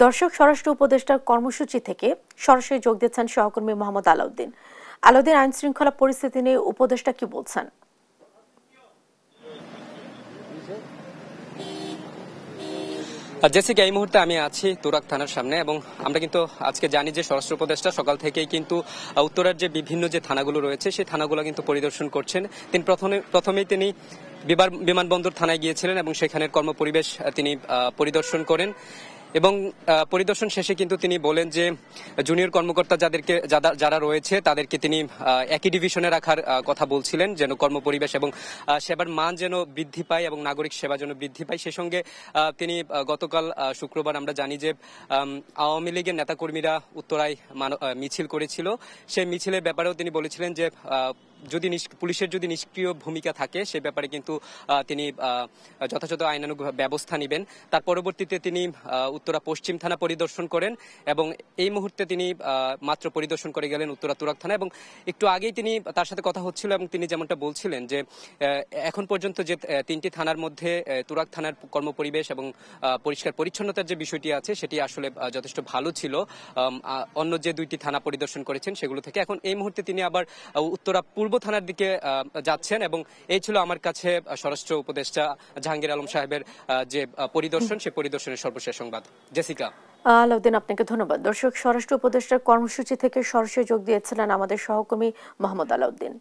দর্শক, স্বরাষ্ট্র উপদেষ্টার কর্মসূচি থেকে সরাসরি যোগ দিচ্ছেন সহকর্মী মোহাম্মদ আলাউদ্দিন। আলাউদ্দিন, আইন শৃঙ্খলা পরিস্থিতি নিয়ে উপদেষ্টা কি বলছেন? জেসিকা, এই মুহূর্তে আমি আছি তুরাগ থানার সামনে এবং আমরা কিন্তু আজকে জানি যে স্বরাষ্ট্র উপদেষ্টা সকাল থেকেই কিন্তু উত্তরার যে বিভিন্ন যে থানাগুলো রয়েছে সেই থানাগুলো কিন্তু পরিদর্শন করছেন। তিনি প্রথমেই তিনি বিমানবন্দর থানায় গিয়েছিলেন এবং সেখানের কর্মপরিবেশ তিনি পরিদর্শন করেন এবং পরিদর্শন শেষে কিন্তু তিনি বলেন যে জুনিয়র কর্মকর্তা যারা রয়েছে তাদেরকে তিনি একই ডিভিশনে রাখার কথা বলছিলেন, যেন কর্মপরিবেশ এবং সেবার মান যেন বৃদ্ধি পায় এবং নাগরিক সেবা যেন বৃদ্ধি পায়। সে সঙ্গে তিনি গতকাল শুক্রবার আমরা জানি যে আওয়ামী লীগের নেতাকর্মীরা উত্তরায় মিছিল করেছিল। সেই মিছিলের ব্যাপারেও তিনি বলেছিলেন যে যদি পুলিশের যদি নিষ্ক্রিয় ভূমিকা থাকে সে ব্যাপারে কিন্তু তিনি যথাযথ আইনানুগ ব্যবস্থা নেবেন। তার পরবর্তীতে তিনি উত্তরা পশ্চিম থানা পরিদর্শন করেন এবং এই মুহূর্তে তিনি মাত্র পরিদর্শন করে গেলেন উত্তরা তুরাগ থানা এবং একটু আগেই তিনি তার সাথে কথা হচ্ছিল এবং তিনি যেমনটা বলছিলেন যে এখন পর্যন্ত যে তিনটি থানার মধ্যে তুরাগ থানার কর্মপরিবেশ এবং পরিষ্কার পরিচ্ছন্নতার যে বিষয়টি আছে সেটি আসলে যথেষ্ট ভালো ছিল অন্য যে দুইটি থানা পরিদর্শন করেছেন সেগুলো থেকে। এখন এই মুহূর্তে তিনি আবার উত্তরা পূর্ব থানার দিকে যাচ্ছেন এবং এই ছিল আমার কাছে স্বরাষ্ট্র উপদেষ্টা জাহাঙ্গীর আলম সাহেবের যে পরিদর্শন, সে পরিদর্শনের সর্বশেষ সংবাদ। জেসিকা। আলাউদ্দিন, আপনাকে ধন্যবাদ। দর্শক, স্বরাষ্ট্র উপদেষ্টার কর্মসূচি থেকে সরাসরি যোগ দিয়েছিলেন আমাদের সহকর্মী মোহাম্মদ আলাউদ্দিন।